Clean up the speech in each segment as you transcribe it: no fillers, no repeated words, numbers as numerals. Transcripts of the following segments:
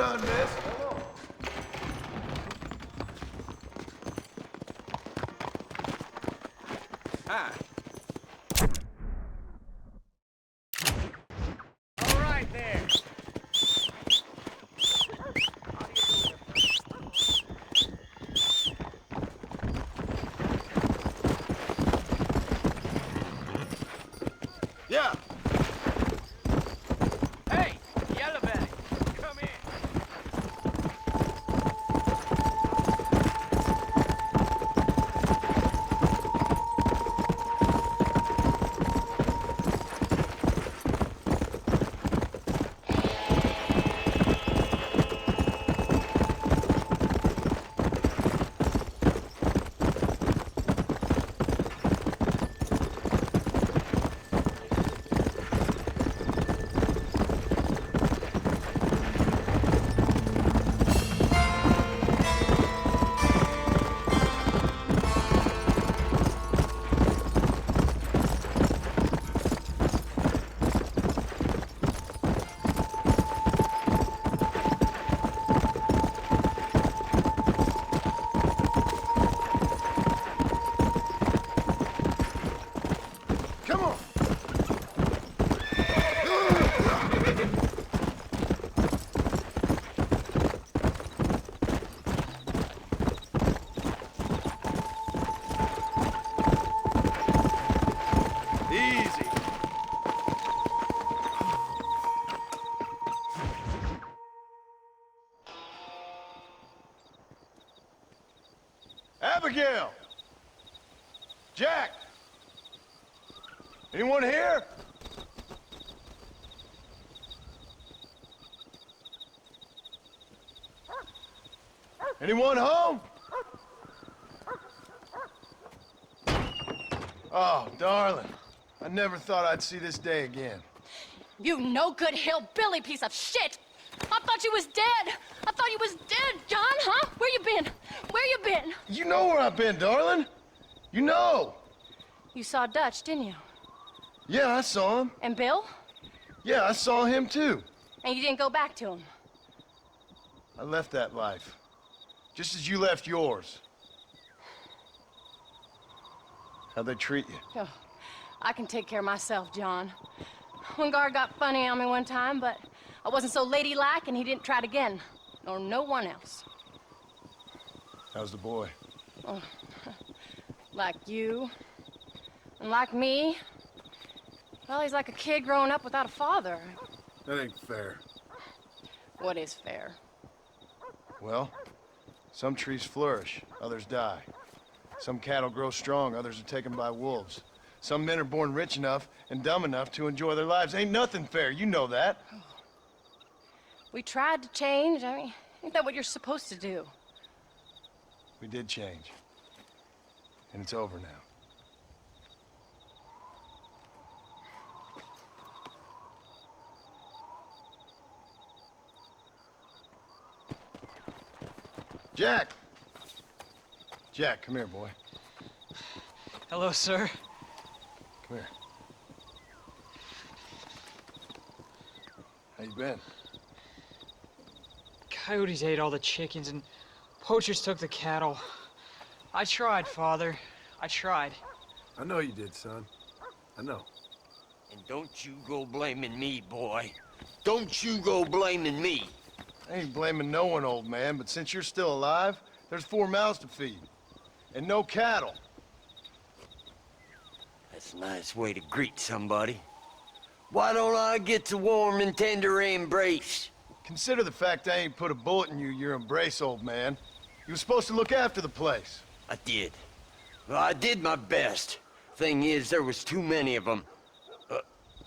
done, miss. Hi. All right there. Yeah. Hey, Yellow Belly, come in. Come on. Easy. Abigail! Jack! Anyone here? Anyone home? Oh, darling. I never thought I'd see this day again. You no-good hillbilly piece of shit! I thought you was dead! I thought you was dead, John, huh? Where you been? Where you been? You know where I've been, darling. You know. You saw Dutch, didn't you? Yeah, I saw him. And Bill? Yeah, I saw him too. And you didn't go back to him? I left that life. Just as you left yours. How'd they treat you? Oh, I can take care of myself, John. One guard got funny on me one time, but I wasn't so ladylike and he didn't try it again. Nor no one else. How's the boy? Oh, like you. And like me. Well, he's like a kid growing up without a father. That ain't fair. What is fair? Well, some trees flourish, others die. Some cattle grow strong, others are taken by wolves. Some men are born rich enough and dumb enough to enjoy their lives. Ain't nothing fair, you know that. We tried to change. I mean, ain't that what you're supposed to do? We did change. And it's over now. Jack! Jack, come here, boy. Hello, sir. Come here. How you been? Coyotes ate all the chickens and poachers took the cattle. I tried, Father. I tried. I know you did, son. I know. And don't you go blaming me, boy. Don't you go blaming me. I ain't blaming no one, old man, but since you're still alive, there's 4 mouths to feed. And no cattle. That's a nice way to greet somebody. Why don't I get the warm and tender embrace? Consider the fact I ain't put a bullet in your embrace, old man. You were supposed to look after the place. I did. Well, I did my best. Thing is, there was too many of them.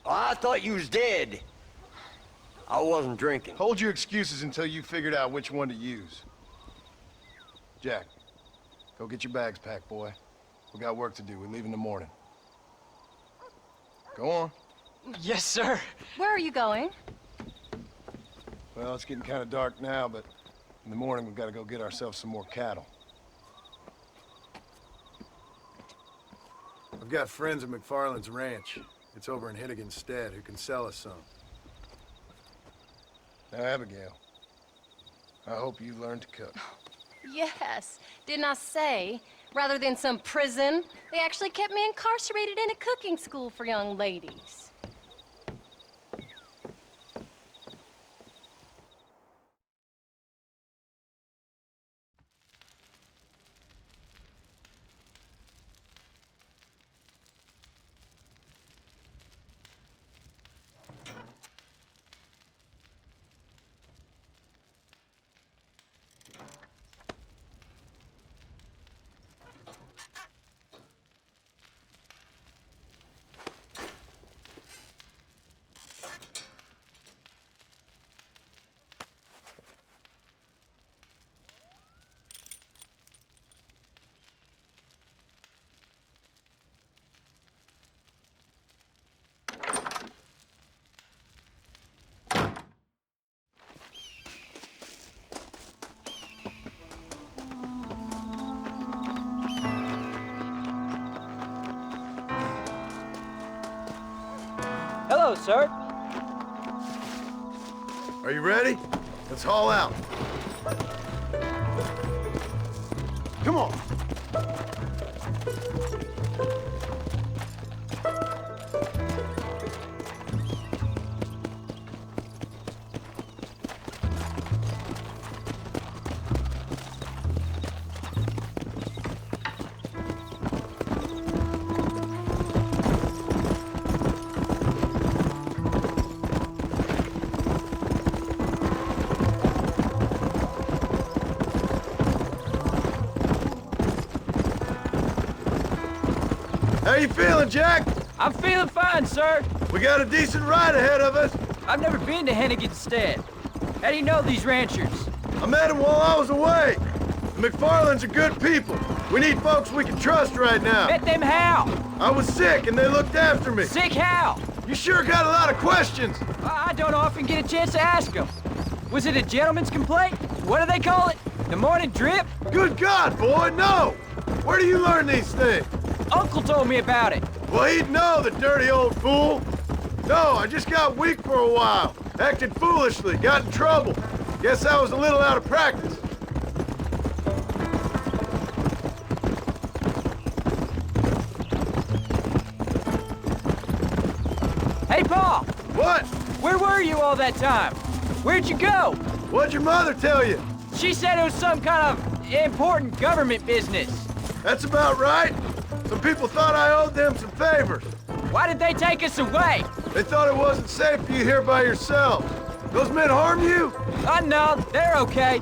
I thought you was dead. I wasn't drinking. Hold your excuses until you figured out which one to use. Jack, go get your bags packed, boy. We got work to do. We leave in the morning. Go on. Yes, sir. Where are you going? Well, it's getting kind of dark now, but in the morning we've got to go get ourselves some more cattle. I've got friends at McFarland's ranch. It's over in Hittigan's Stead who can sell us some. Now, Abigail, I hope you learn to cook. Yes, didn't I say? Rather than some prison, they actually kept me incarcerated in a cooking school for young ladies. Hello, sir. Are you ready? Let's haul out. Come on. How you feeling, Jack? I'm feeling fine, sir. We got a decent ride ahead of us. I've never been to Henniganstead. How do you know these ranchers? I met them while I was away. The McFarlands are good people. We need folks we can trust right now. Met them how? I was sick and they looked after me. Sick how? You sure got a lot of questions. I don't often get a chance to ask them. Was it a gentleman's complaint? What do they call it? The morning drip? Good God, boy, no! Where do you learn these things? Uncle told me about it. Well, he'd know, the dirty old fool. No, I just got weak for a while. Acted foolishly, got in trouble. Guess I was a little out of practice. Hey, Pa! What? Where were you all that time? Where'd you go? What'd your mother tell you? She said it was some kind of important government business. That's about right. Some people thought I owed them some favors. Why did they take us away? They thought it wasn't safe for you here by yourself. Those men harm you? No, they're okay.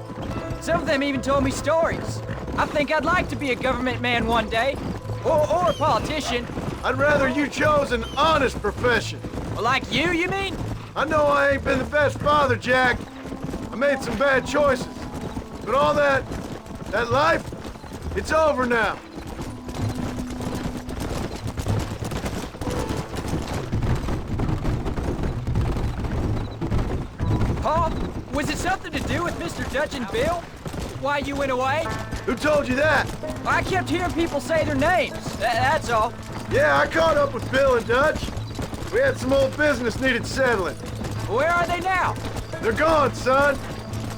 Some of them even told me stories. I think I'd like to be a government man one day. Or a politician. I'd rather you chose an honest profession. Well, like you mean? I know I ain't been the best father, Jack. I made some bad choices. But all that life, it's over now. Pa, was it something to do with Mr. Dutch and Bill? Why you went away? Who told you that? I kept hearing people say their names. That's all. Yeah, I caught up with Bill and Dutch. We had some old business needed settling. Where are they now? They're gone, son.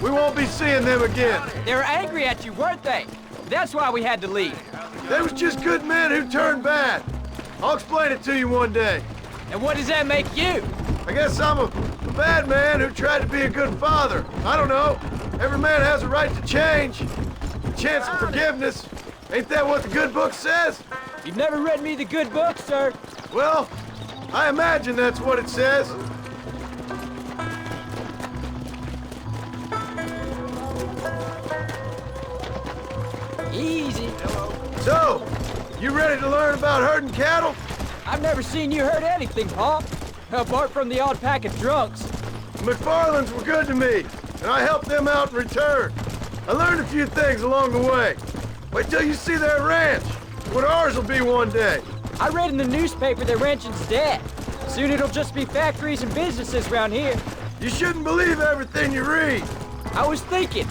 We won't be seeing them again. They were angry at you, weren't they? That's why we had to leave. They was just good men who turned bad. I'll explain it to you one day. And what does that make you? I guess I'm a bad man who tried to be a good father. I don't know. Every man has a right to change. A chance of forgiveness. Ain't that what the good book says? You've never read me the good book, sir. Well, I imagine that's what it says. Easy. So, you ready to learn about herding cattle? I've never seen you hurt anything, Pa. Apart from the odd pack of drunks. The McFarlands were good to me, and I helped them out in return. I learned a few things along the way. Wait till you see their ranch, what ours will be one day. I read in the newspaper that ranching's dead. Soon it'll just be factories and businesses around here. You shouldn't believe everything you read. I was thinking,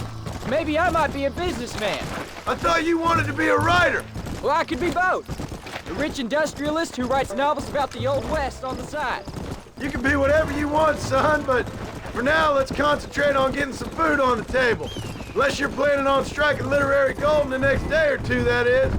maybe I might be a businessman. I thought you wanted to be a writer. Well, I could be both. A rich industrialist who writes novels about the Old West on the side. You can be whatever you want, son, but For now, let's concentrate on getting some food on the table. Unless you're planning on striking literary gold in the next day or two, that is.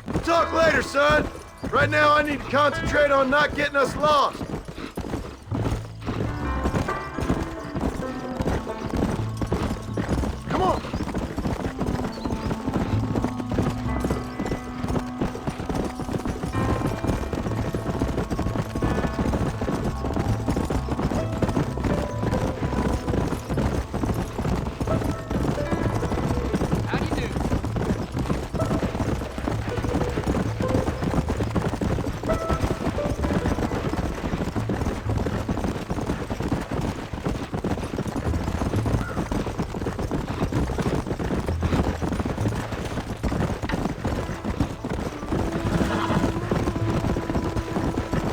We'll talk later, son. Right now, I need to concentrate on not getting us lost. Come on. How do you do?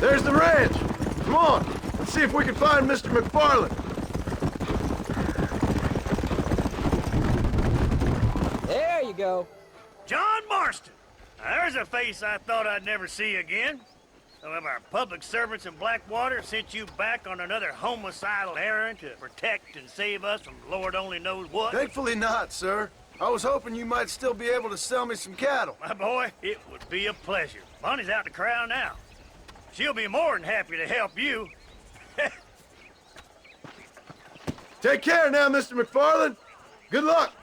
There's the ranch. Come on. Let's see if we can find Mr. McFarland. There you go. John Marston! Now, there's a face I thought I'd never see again. Some of our public servants in Blackwater sent you back on another homicidal errand to protect and save us from Lord only knows what. Thankfully not, sir. I was hoping you might still be able to sell me some cattle. My boy, it would be a pleasure. Bonnie's out to corral now. She'll be more than happy to help you. Take care now, Mr. McFarland. Good luck.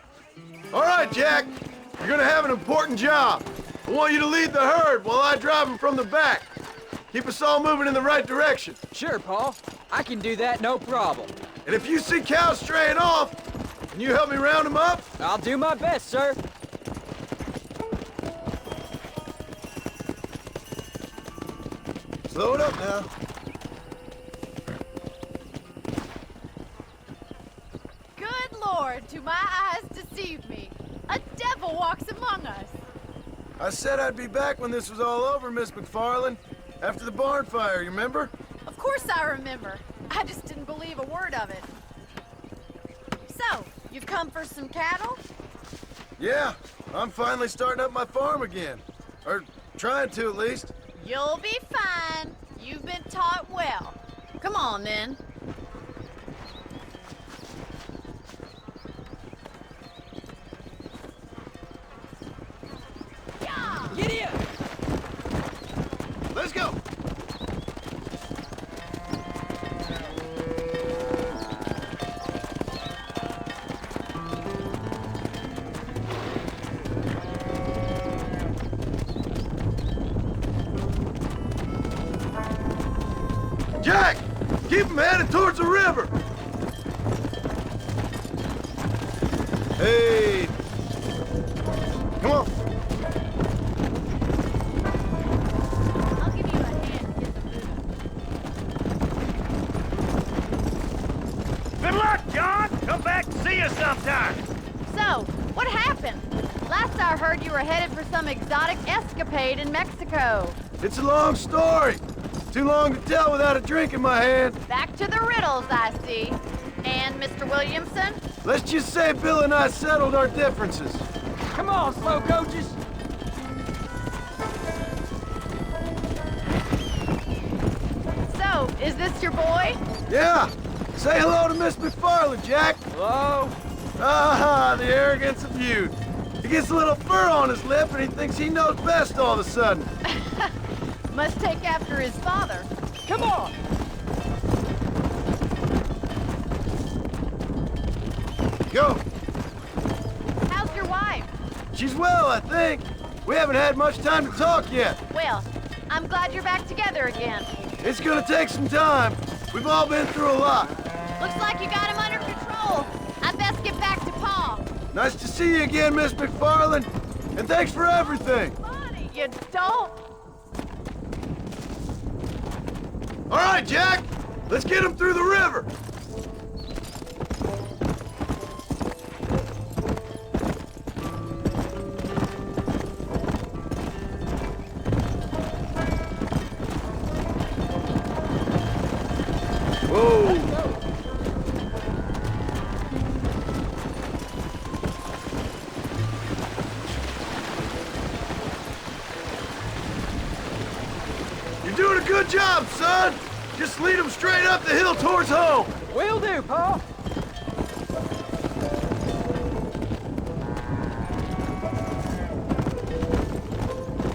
All right, Jack. You're gonna have an important job. I want you to lead the herd while I drive them from the back. Keep us all moving in the right direction. Sure, Paul. I can do that, no problem. And if you see cows straying off, can you help me round them up? I'll do my best, sir. Slow it up now. Good Lord, do my eyes deceive me? A devil walks among us. I said I'd be back when this was all over, Miss McFarland. After the barn fire, you remember? Of course I remember. I just didn't believe a word of it. So, you've come for some cattle? Yeah, I'm finally starting up my farm again. Or trying to, at least. You'll be fine. You've been taught well. Come on, then. Yeah! Giddy up! Let's go! Jack! Keep them headed towards the river! Hey! Come on! I'll give you a hand to get the food up. Good luck, John! Come back and see us sometime. So, what happened? Last I heard you were headed for some exotic escapade in Mexico. It's a long story. Too long to tell without a drink in my hand. Back to the riddles, I see. And Mr. Williamson? Let's just say Bill and I settled our differences. Come on, slow coaches. So, is this your boy? Yeah. Say hello to Miss McFarland, Jack. Hello? Ah, the arrogance of youth. He gets a little fur on his lip and he thinks he knows best all of a sudden. Must take after his father. Come on! Go. How's your wife? She's well, I think. We haven't had much time to talk yet. Well, I'm glad you're back together again. It's gonna take some time. We've all been through a lot. Looks like you got him under control. I best get back to Pa. Nice to see you again, Miss McFarland. And thanks for everything. Bonnie, you don't. All right, Jack. Let's get him through the river. Whoa. son! Just lead them straight up the hill towards home! Will do, Pa.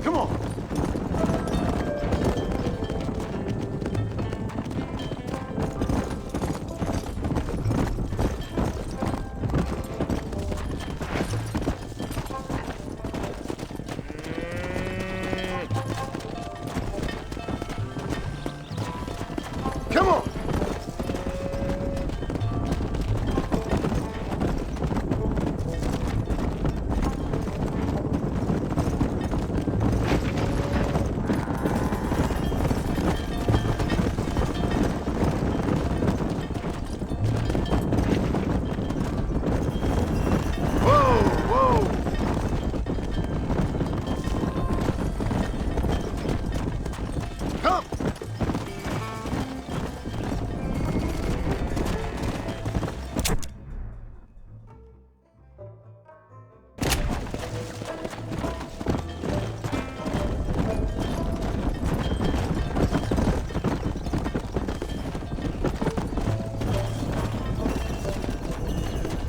Come on! Come on! Whoa, whoa! Come!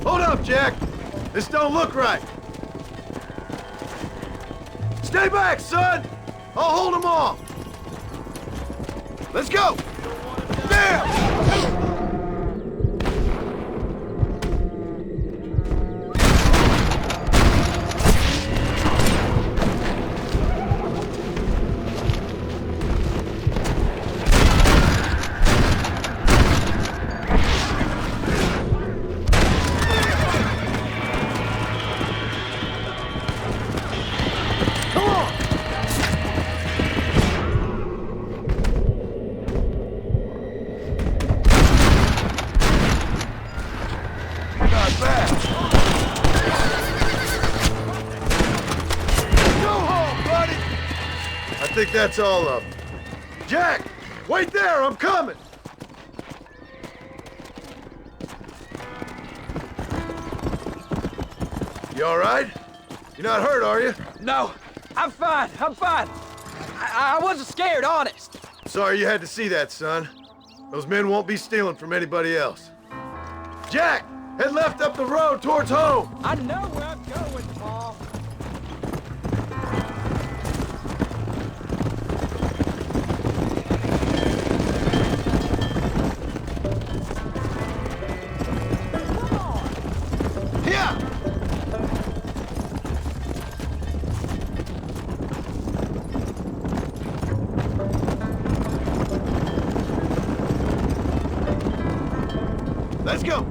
Hold up, Jack! This don't look right! Stay back, son! I'll hold them off! Let's go! Damn! Come on! Not bad. Go home, buddy! I think that's all of them. Jack! Wait there, I'm coming! You all right? You're not hurt, are you? No, I'm fine. I'm fine. I wasn't scared, honest. Sorry you had to see that, son. Those men won't be stealing from anybody else. Jack! Head left up the road towards home! I know where I'm going, Pa. Here! Let's go!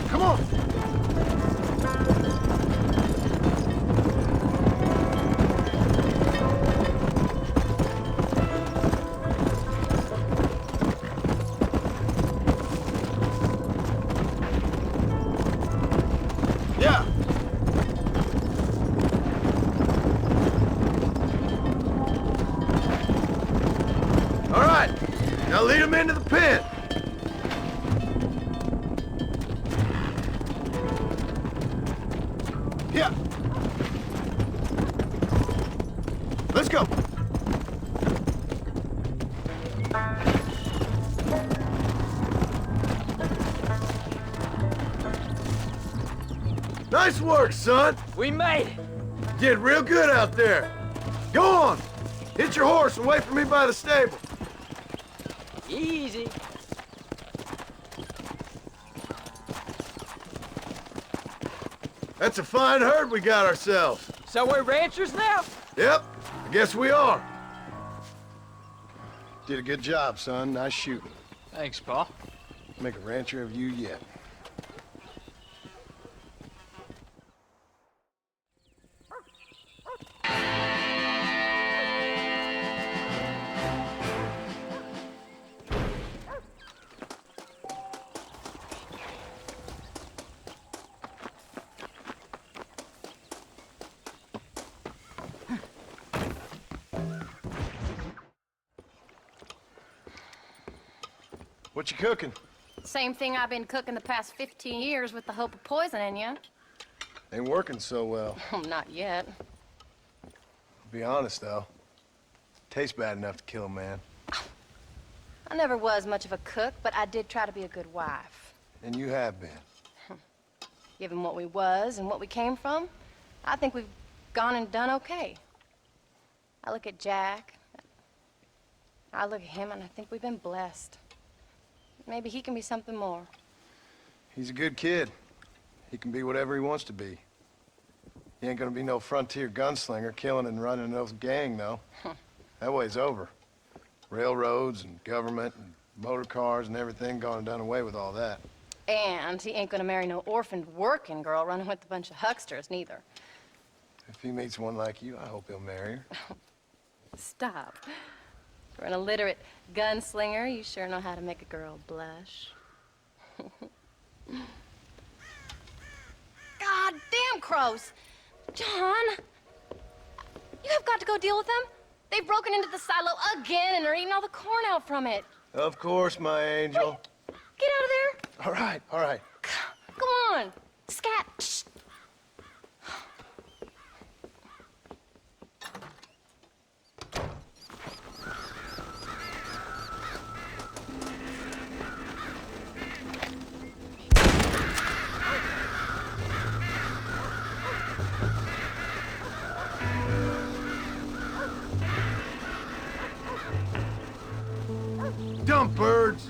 Come on! Yeah! All right, now lead them into the pen. Yeah. Let's go. Nice work, son. We made it. Did real good out there. Go on. Hit your horse and wait for me by the stable. Easy. That's a fine herd we got ourselves. So we're ranchers now? Yep, I guess we are. Did a good job, son. Nice shooting. Thanks, Pa. Make a rancher of you yet. What you cooking? Same thing I've been cooking the past 15 years with the hope of poisoning you. Ain't working so well. Not yet. Be honest, though. Tastes bad enough to kill a man. I never was much of a cook, but I did try to be a good wife. And you have been. Given what we was and what we came from, I think we've gone and done okay. I look at Jack. I look at him, and I think we've been blessed. Maybe he can be something more. He's a good kid. He can be whatever he wants to be. He ain't gonna be no frontier gunslinger killing and running no gang, though. That way's over. Railroads and government and motor cars and everything gone and done away with all that. And he ain't gonna marry no orphaned working girl running with a bunch of hucksters, neither. If he meets one like you, I hope he'll marry her. Stop. For an illiterate gunslinger, you sure know how to make a girl blush. God damn crows! John! You have got to go deal with them. They've broken into the silo again and are eating all the corn out from it. Of course, my angel. Wait, get out of there. All right, all right. Go on. Scat. Shh. Dumb birds!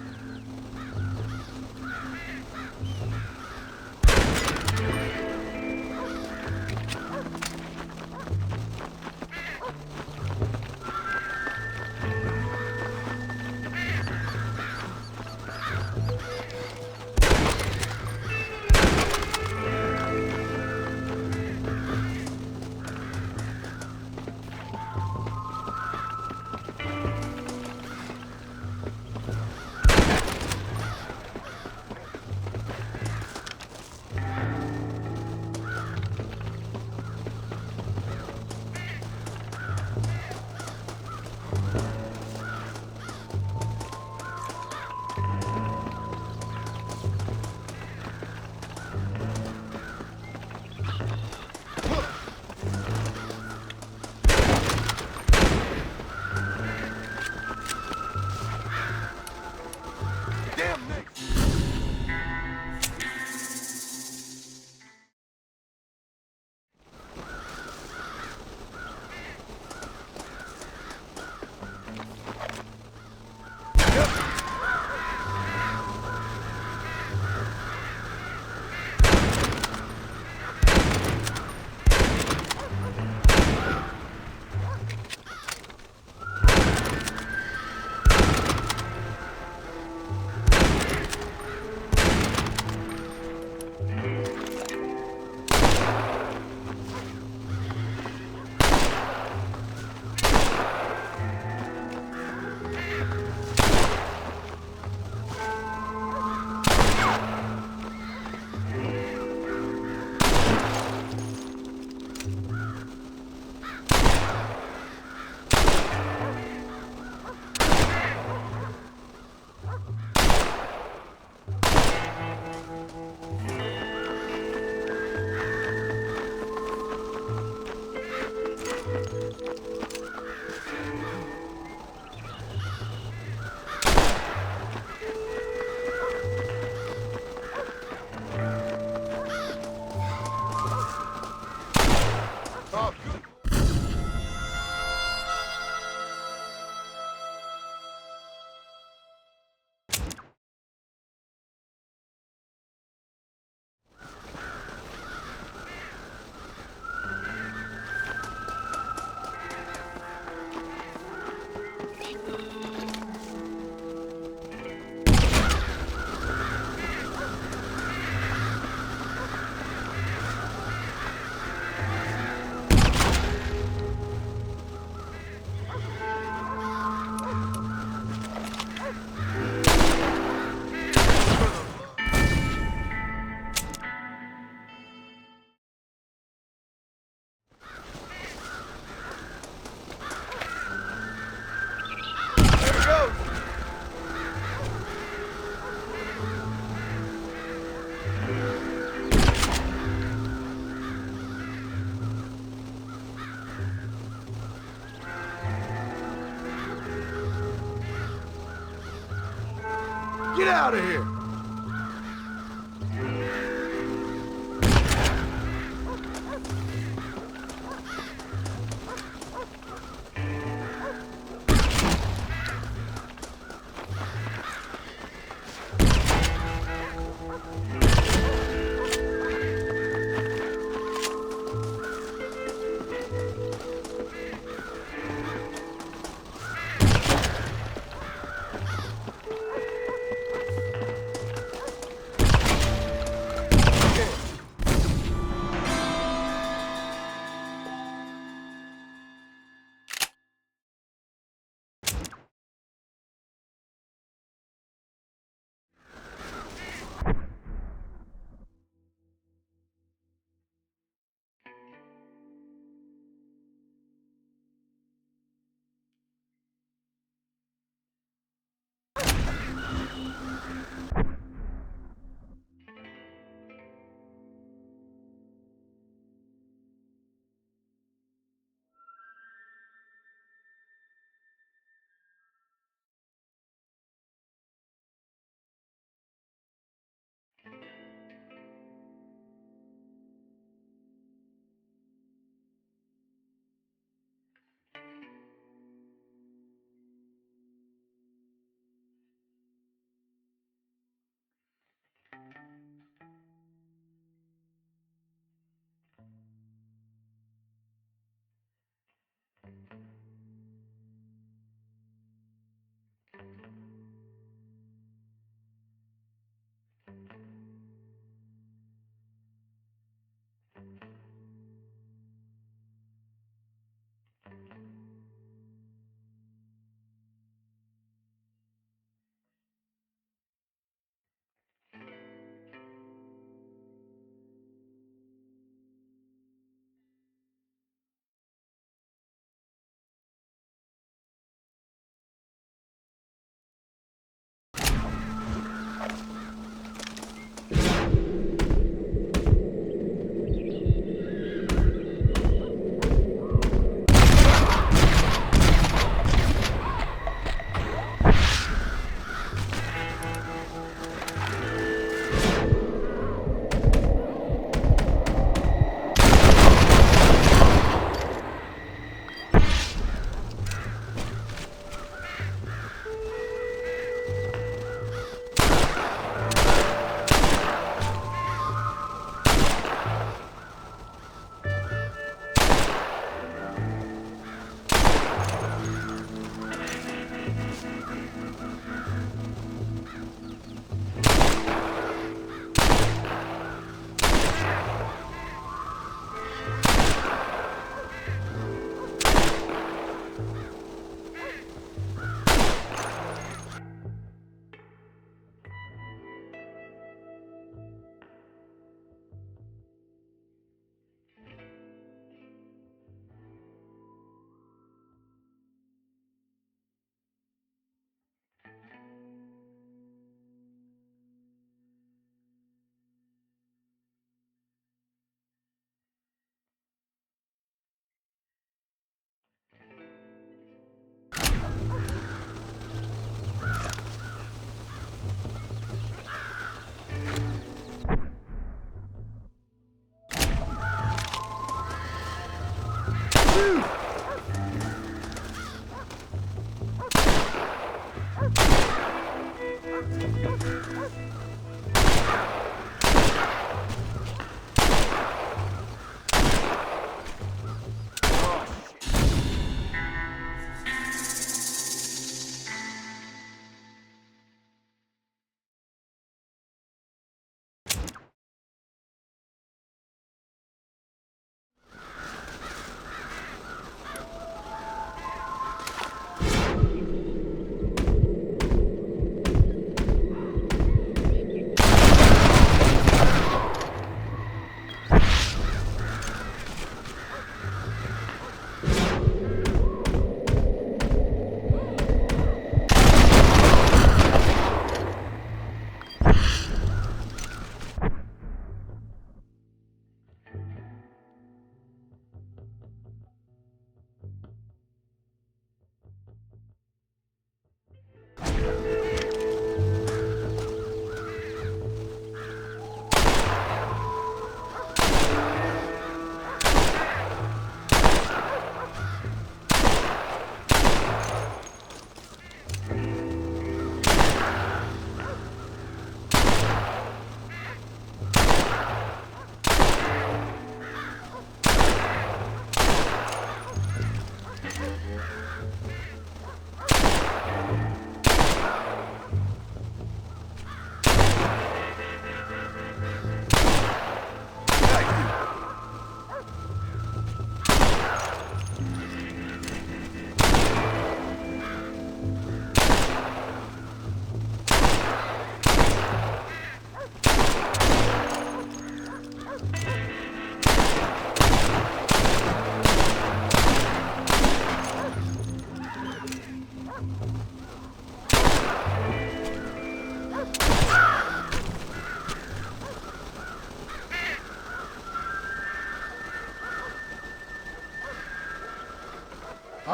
Get out of here!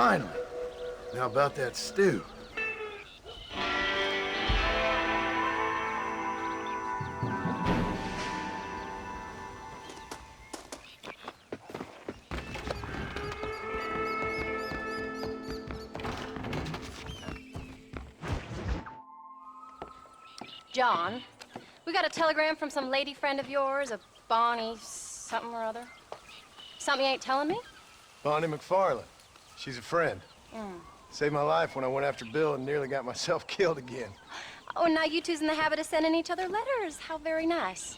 Finally. Now about that stew. John, we got a telegram from some lady friend of yours, a Bonnie something or other. Something you ain't telling me? Bonnie McFarland. She's a friend. Saved my life when I went after Bill and nearly got myself killed again. Oh, and now you two's in the habit of sending each other letters. How very nice.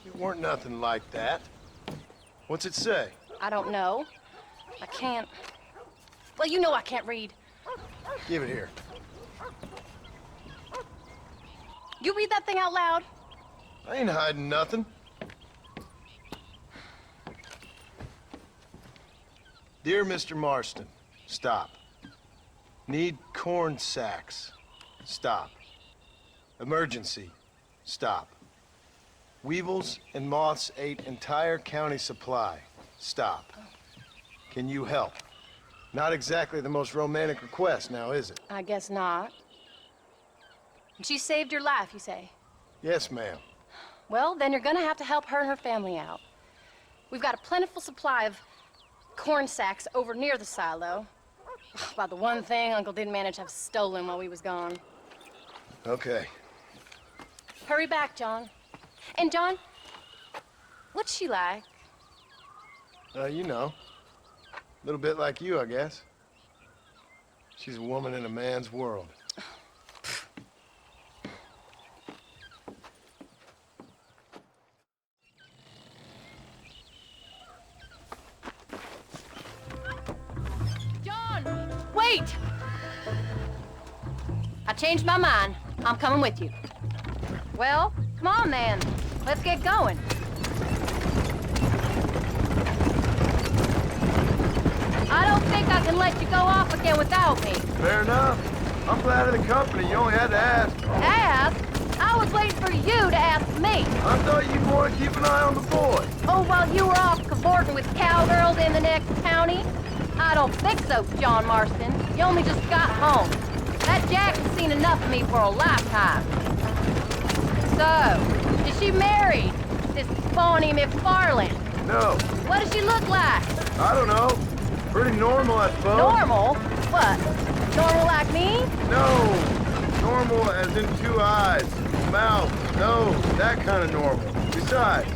It weren't nothing like that. What's it say? I don't know. I can't. Well, you know I can't read. Give it here. You read that thing out loud? I ain't hiding nothing. Dear Mr. Marston, stop. Need corn sacks. Stop. Emergency. Stop. Weevils and moths ate entire county supply. Stop. Can you help? Not exactly the most romantic request now, is it? I guess not. She saved your life, you say? Yes, ma'am. Well, then you're gonna have to help her and her family out. We've got a plentiful supply of corn sacks over near the silo. About the one thing Uncle didn't manage to have stolen while we was gone. Okay. Hurry back, John. And John, what's she like? You know. A little bit like you, I guess. She's a woman in a man's world. Wait! I changed my mind. I'm coming with you. Well, come on then. Let's get going. I don't think I can let you go off again without me. Fair enough. I'm glad of the company. You only had to ask. Ask? I was waiting for you to ask me. I thought you'd want to keep an eye on the boy. Oh, while you were off cavorting with cowgirls in the next county? I don't think so, John Marston. You only just got home. That Jack has seen enough of me for a lifetime. So, is she married? This Bonnie McFarland? No. What does she look like? I don't know. Pretty normal, I suppose. Normal? What? Normal like me? No. Normal as in 2 eyes, mouth, nose, that kind of normal. Besides,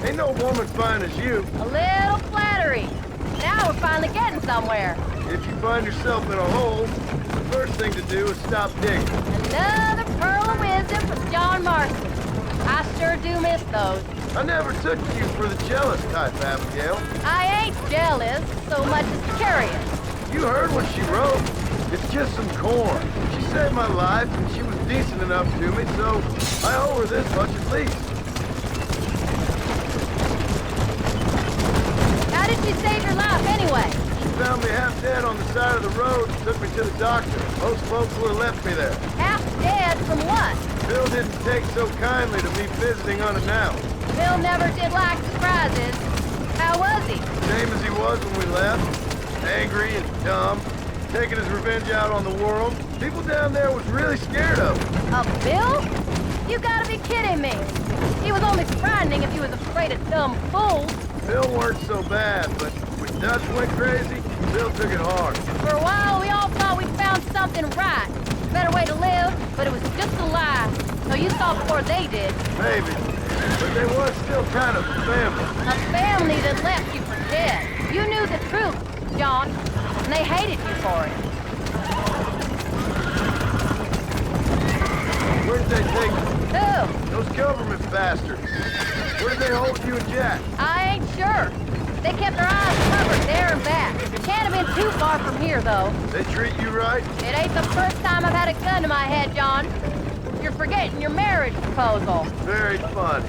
ain't no woman fine as you. A little flattery. Now we're finally getting somewhere. If you find yourself in a hole, the first thing to do is stop digging. Another pearl of wisdom from John Marston. I sure do miss those. I never took you for the jealous type, Abigail. I ain't jealous so much as curious. You heard what she wrote. It's just some corn. She saved my life, and she was decent enough to me, so I owe her this much at least. How did she save your life anyway? She found me half dead on the side of the road and took me to the doctor. Most folks would have left me there. Half dead from what? Bill didn't take so kindly to me visiting unannounced. Bill never did like surprises. How was he? Same as he was when we left. Angry and dumb. Taking his revenge out on the world. People down there was really scared of him. Of Bill? You gotta be kidding me. He was only frightening if he was afraid of dumb fools. Bill weren't so bad, but when Dutch went crazy, Bill took it hard. For a while, we all thought we'd found something right. A better way to live, but it was just a lie. So you saw before they did. Maybe. But they was still kind of a family. A family that left you for dead. You knew the truth, John, and they hated you for it. Where'd they take you? Who? Those government bastards. Where did they hold you and Jack? I ain't sure. They kept their eyes covered there and back. Can't have been too far from here, though. They treat you right? It ain't the first time I've had a gun to my head, John. You're forgetting your marriage proposal. Very funny.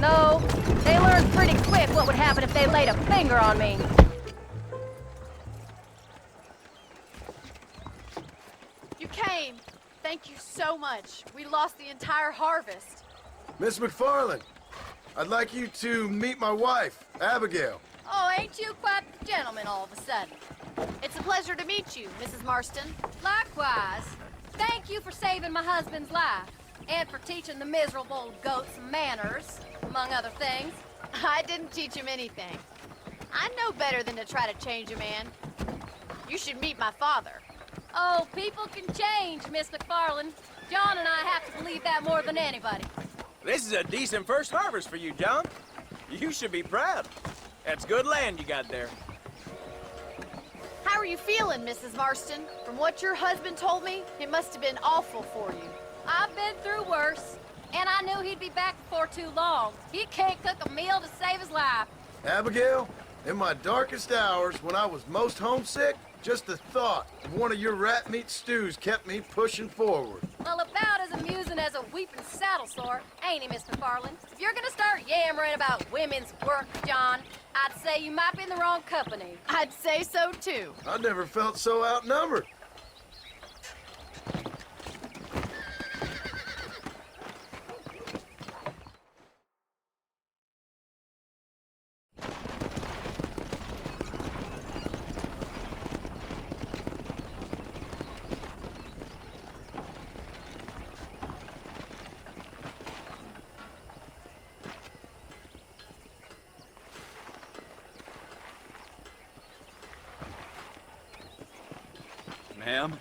No, they learned pretty quick what would happen if they laid a finger on me. You came. Thank you so much. We lost the entire harvest. Miss McFarland, I'd like you to meet my wife, Abigail. Oh, ain't you quite the gentleman all of a sudden? It's a pleasure to meet you, Mrs. Marston. Likewise. Thank you for saving my husband's life. And for teaching the miserable old goat some manners, among other things. I didn't teach him anything. I know better than to try to change a man. You should meet my father. Oh, people can change, Miss McFarland. John and I have to believe that more than anybody. This is a decent first harvest for you, John. You should be proud. That's good land you got there. How are you feeling, Mrs. Marston? From what your husband told me, it must have been awful for you. I've been through worse, and I knew he'd be back before too long. He can't cook a meal to save his life. Abigail, in my darkest hours, when I was most homesick, just the thought of one of your rat meat stews kept me pushing forward. Well, about as amusing as a weeping saddle sore, ain't he, Mr. Farland? If you're gonna start yammering about women's work, John, I'd say you might be in the wrong company. I'd say so, too. I never felt so outnumbered. Ma'am?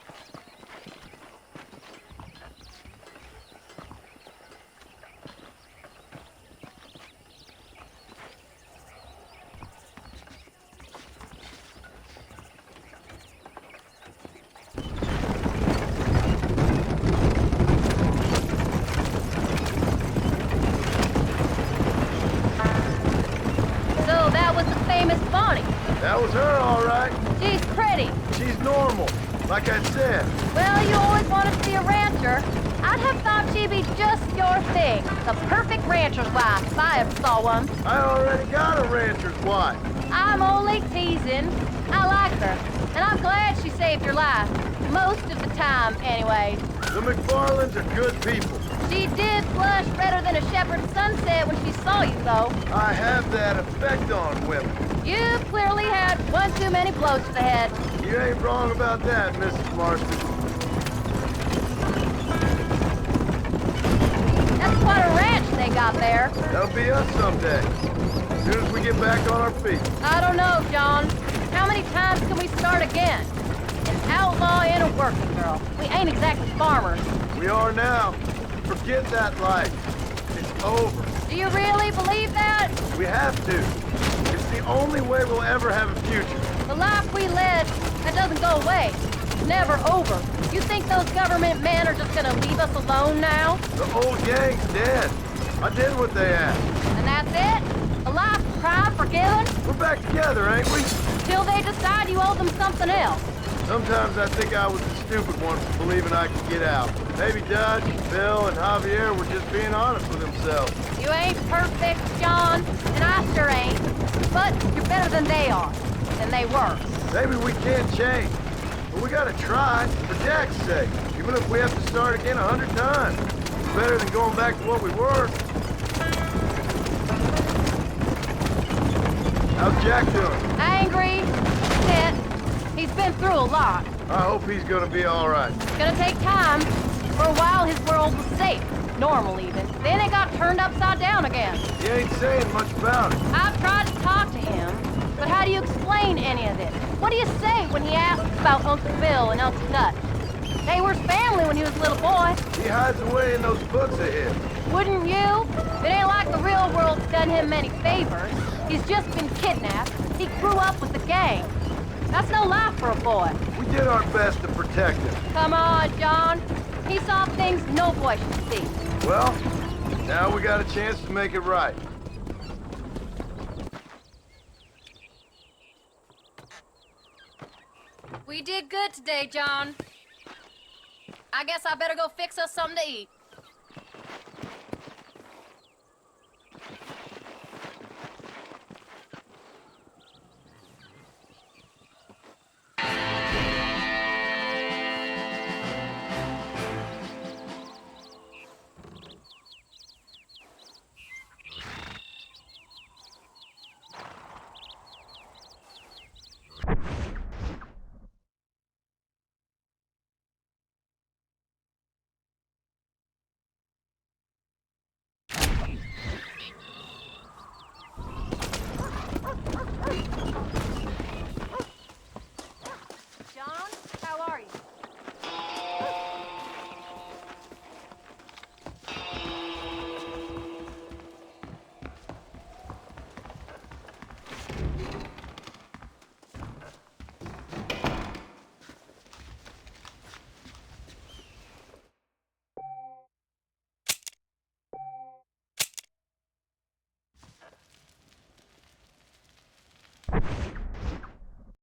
So that was the famous Bonnie. That was her, all right. She's pretty. She's normal, like I said. Well, you always wanted to be a rancher. I'd have thought she'd be just your thing. The perfect rancher's wife, if I ever saw one. I already got a rancher's wife. I'm only teasing. I like her, and I'm glad she saved your life. Most of the time, anyway. The McFarlands are good people. She did blush redder than a shepherd's sunset when she saw you, though. I have that effect on women. You clearly had one too many blows to the head. You ain't wrong about that, Mrs. Marston. That's quite a ranch they got there. That'll be us someday. As soon as we get back on our feet. I don't know, John. How many times can we start again? An outlaw and a working girl. We ain't exactly farmers. We are now. Forget that life. It's over. Do you really believe that? We have to. It's the only way we'll ever have a future. The life we led, that doesn't go away. It's never over. You think those government men are just gonna leave us alone now? The old gang's dead. I did what they asked. And that's it? A life of pride forgiven? We're back together, ain't we? Till they decide you owe them something else. Sometimes I think I was the stupid one for believing I could get out. Maybe Dutch, Bill, and Javier were just being honest with themselves. You ain't perfect, John, and I sure ain't. But you're better than they are. Than they were. Maybe we can't change. But we gotta try, for Jack's sake. Even if we have to start again 100 times. It's better than going back to what we were. How's Jack doing? Angry, upset. He's been through a lot. I hope he's gonna be all right. It's gonna take time. For a while, his world was safe. Normal, even. Then it got turned upside down again. He ain't saying much about it. I've tried to talk to him, but how do you explain any of this? What do you say when he asks about Uncle Bill and Uncle Dutch? They were family when he was a little boy. He hides away in those books of his. Wouldn't you? It ain't like the real world's done him many favors. He's just been kidnapped. He grew up with the gang. That's no life for a boy. We did our best to protect him. Come on, John. He saw things no boy should see. Well, now we got a chance to make it right. We did good today, John. I guess I better go fix us something to eat.